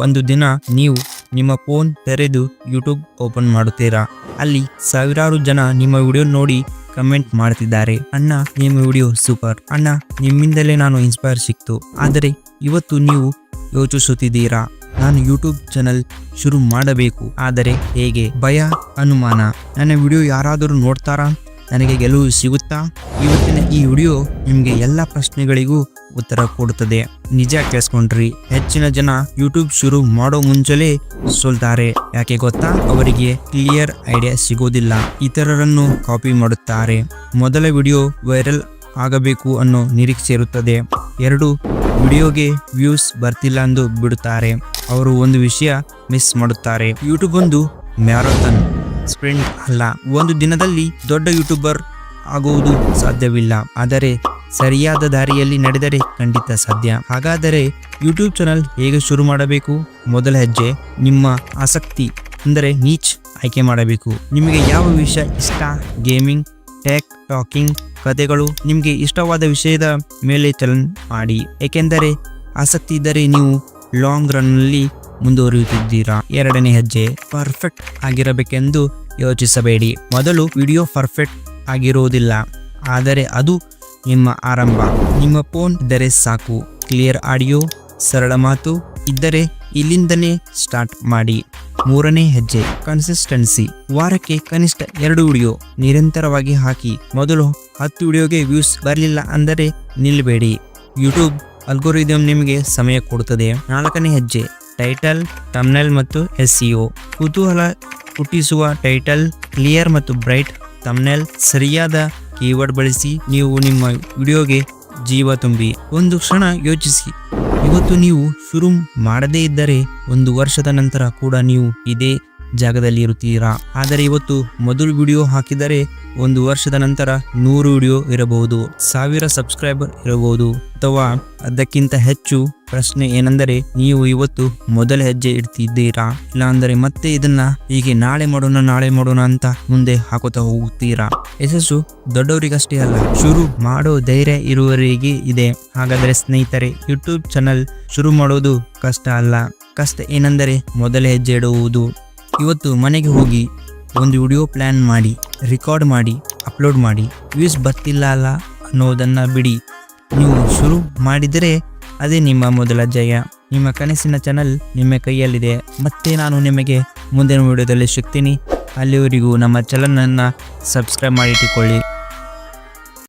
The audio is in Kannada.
ಒಂದು ದಿನ ನೀವು ನಿಮ್ಮ ಫೋನ್ ತೆರೆದು ಯೂಟ್ಯೂಬ್ ಓಪನ್ ಮಾಡುತ್ತೀರಾ. ಅಲ್ಲಿ ಸಾವಿರಾರು ಜನ ನಿಮ್ಮ ವಿಡಿಯೋ ನೋಡಿ ಕಮೆಂಟ್ ಮಾಡ್ತಿದ್ದಾರೆ. ಅಣ್ಣ, ನಿಮ್ಮ ವಿಡಿಯೋ ಸೂಪರ್, ಅಣ್ಣ ನಿಮ್ಮಿಂದಲೇ ನಾನು ಇನ್ಸ್ಪೈರ್ ಸಿಕ್ತು. ಆದರೆ ಇವತ್ತು ನೀವು ಯೋಚಿಸುತ್ತಿದ್ದೀರಾ, ನಾನು ಯೂಟ್ಯೂಬ್ ಚಾನಲ್ ಶುರು ಮಾಡಬೇಕು, ಆದರೆ ಹೇಗೆ? ಭಯ, ಅನುಮಾನ, ನನ್ನ ವಿಡಿಯೋ ಯಾರಾದರೂ ನೋಡ್ತಾರಾ, ನನಗೆ ಗೆಲುವು ಸಿಗುತ್ತಾ? ಇವತ್ತಿನ ಈ ವಿಡಿಯೋ ನಿಮಗೆ ಎಲ್ಲ ಪ್ರಶ್ನೆಗಳಿಗೂ ಉತ್ತರ ಕೊಡುತ್ತದೆ. ನಿಜ ಕೇಳಿಸ್ಕೊಂಡ್ರಿ, ಹೆಚ್ಚಿನ ಜನ ಯೂಟ್ಯೂಬ್ ಶುರು ಮಾಡೋ ಮುಂಚೆಲೇ ಸೋಲ್ತಾರೆ. ಯಾಕೆ ಗೊತ್ತಾ? ಅವರಿಗೆ ಕ್ಲಿಯರ್ ಐಡಿಯಾ ಸಿಗೋದಿಲ್ಲ, ಇತರರನ್ನು ಕಾಪಿ ಮಾಡುತ್ತಾರೆ. ಮೊದಲ ವಿಡಿಯೋ ವೈರಲ್ ಆಗಬೇಕು ಅನ್ನೋ ನಿರೀಕ್ಷೆ ಇರುತ್ತದೆ. 2, ವಿಡಿಯೋಗೆ ವ್ಯೂಸ್ ಬರ್ತಿಲ್ಲ ಎಂದು ಬಿಡುತ್ತಾರೆ. ಅವರು ಒಂದು ವಿಷಯ ಮಿಸ್ ಮಾಡುತ್ತಾರೆ. ಯೂಟ್ಯೂಬ್ ಒಂದು ಮ್ಯಾರಥಾನ್, ಸ್ಪ್ರಿಂಟ್ ಅಲ್ಲ. ಒಂದು ದಿನದಲ್ಲಿ ದೊಡ್ಡ ಯೂಟ್ಯೂಬರ್ ಆಗುವುದು ಸಾಧ್ಯವಿಲ್ಲ, ಆದರೆ ಸರಿಯಾದ ದಾರಿಯಲ್ಲಿ ನಡೆದರೆ ಖಂಡಿತ ಸಾಧ್ಯ. ಹಾಗಾದರೆ ಯೂಟ್ಯೂಬ್ ಚಾನಲ್ ಹೇಗೆ ಶುರು ಮಾಡಬೇಕು? ಮೊದಲ ಹೆಜ್ಜೆ ನಿಮ್ಮ ಆಸಕ್ತಿ ಅಂದರೆ ನೀಚ್ ಆಯ್ಕೆ ಮಾಡಬೇಕು. ನಿಮಗೆ ಯಾವ ವಿಷಯ ಇಷ್ಟ? ಗೇಮಿಂಗ್, ಟೆಕ್, ಟಾಕಿಂಗ್, ಕಥೆಗಳು. ನಿಮಗೆ ಇಷ್ಟವಾದ ವಿಷಯದ ಮೇಲೆ ಚಾನಲ್ ಮಾಡಿ, ಏಕೆಂದರೆ ಆಸಕ್ತಿ ಇದ್ದರೆ ನೀವು ಲಾಂಗ್ ರನ್ನಲ್ಲಿ ಮುಂದುವರಿಯುತ್ತಿದ್ದೀರಾ. 2ನೇ ಹೆಜ್ಜೆ, ಪರ್ಫೆಕ್ಟ್ ಆಗಿರಬೇಕೆಂದು ಯೋಚಿಸಬೇಡಿ. ಮೊದಲು ವಿಡಿಯೋ ಪರ್ಫೆಕ್ಟ್ ಆಗಿರುವುದಿಲ್ಲ, ಆದರೆ ಅದು ನಿಮ್ಮ ಆರಂಭ. ನಿಮ್ಮ ಫೋನ್ ಇದ್ದರೆ ಸಾಕು, ಕ್ಲಿಯರ್ ಆಡಿಯೋ, ಸರಳ ಮಾತು ಇದ್ದರೆ ಇಲ್ಲಿಂದನೇ ಸ್ಟಾರ್ಟ್ ಮಾಡಿ. 3ನೇ ಹೆಜ್ಜೆ, ಕನ್ಸಿಸ್ಟೆನ್ಸಿ. ವಾರಕ್ಕೆ ಕನಿಷ್ಠ 2 ವಿಡಿಯೋ ನಿರಂತರವಾಗಿ ಹಾಕಿ. ಮೊದಲು 10 ವಿಡಿಯೋಗೆ ವ್ಯೂಸ್ ಬರಲಿಲ್ಲ ಅಂದರೆ ನಿಲ್ಲಬೇಡಿ. ಯೂಟ್ಯೂಬ್ ಅಲ್ಗೋರಿದಮ್ ನಿಮಗೆ ಸಮಯ ಕೊಡುತ್ತದೆ. 4ನೇ ಹೆಜ್ಜೆ, ಟೈಟಲ್, ಥಂಬ್ನೇಲ್ ಮತ್ತು SEO. ಕುತೂಹಲ ಹುಟ್ಟಿಸುವ ಟೈಟಲ್, ಕ್ಲಿಯರ್ ಮತ್ತು ಬ್ರೈಟ್ ಥಂಬ್ನೇಲ್, ಸರಿಯಾದ ಕೀವರ್ಡ್ ಬಳಸಿ. ನೀವು ನಿಮ್ಮ ವಿಡಿಯೋಗೆ ಜೀವ ತುಂಬಿ. ಒಂದು ಕ್ಷಣ ಯೋಚಿಸಿ, ಇವತ್ತು ನೀವು ಶುರು ಮಾಡದೇ ಇದ್ದರೆ 1 ವರ್ಷದ ನಂತರ ಕೂಡ ನೀವು ಇದೇ ಜಾಗದಲ್ಲಿ ಇರುತ್ತೀರಾ. ಆದರೆ ಇವತ್ತು ಮೊದಲು ವಿಡಿಯೋ ಹಾಕಿದರೆ 1 ವರ್ಷದ ನಂತರ 100 ವಿಡಿಯೋ ಇರಬಹುದು, 1000 ಸಬ್ಸ್ಕ್ರೈಬರ್ ಇರಬಹುದು, ಅಥವಾ ಅದಕ್ಕಿಂತ ಹೆಚ್ಚು. ಪ್ರಶ್ನೆ ಏನೆಂದರೆ, ನೀವು ಇವತ್ತು ಮೊದಲ ಹೆಜ್ಜೆ ಇಡ್ತಿದ್ದೀರಾ, ಇಲ್ಲ ಅಂದರೆ ಮತ್ತೆ ಇದನ್ನ ಹೀಗೆ ನಾಳೆ ಮಾಡೋಣ ಅಂತ ಮುಂದೆ ಹಾಕುತ್ತಾ ಹೋಗುತ್ತೀರಾ. ಯಶಸ್ಸು ದೊಡ್ಡವರಿಗಷ್ಟೇ ಅಲ್ಲ, ಶುರು ಮಾಡೋ ಧೈರ್ಯ ಇರುವವರಿಗೆ ಇದೆ. ಹಾಗಾದರೆ ಸ್ನೇಹಿತರೆ, ಯೂಟ್ಯೂಬ್ ಚಾನಲ್ ಶುರು ಮಾಡೋದು ಕಷ್ಟ ಅಲ್ಲ. ಕಷ್ಟ ಏನೆಂದರೆ ಮೊದಲ ಹೆಜ್ಜೆ ಇಡುವುದು. ಇವತ್ತು ಮನೆಗೆ ಹೋಗಿ ಒಂದು ವಿಡಿಯೋ ಪ್ಲ್ಯಾನ್ ಮಾಡಿ, ರೆಕಾರ್ಡ್ ಮಾಡಿ, ಅಪ್ಲೋಡ್ ಮಾಡಿ. ವ್ಯೂಸ್ ಬರ್ತಿಲ್ಲ ಅಲ್ಲ ಅನ್ನೋದನ್ನು ಬಿಡಿ. ನೀವು ಶುರು ಮಾಡಿದರೆ ಅದೇ ನಿಮ್ಮ ಮೊದಲ ಜಯ. ನಿಮ್ಮ ಕನಸಿನ ಚಾನಲ್ ನಿಮ್ಮ ಕೈಯಲ್ಲಿದೆ. ಮತ್ತೆ ನಾನು ನಿಮಗೆ ಮುಂದಿನ ವಿಡಿಯೋದಲ್ಲಿ ಸಿಗ್ತೀನಿ. ಅಲ್ಲಿವರೆಗೂ ನಮ್ಮ ಚಾನಲನ್ನು ಸಬ್ಸ್ಕ್ರೈಬ್ ಮಾಡಿಟ್ಟುಕೊಳ್ಳಿ.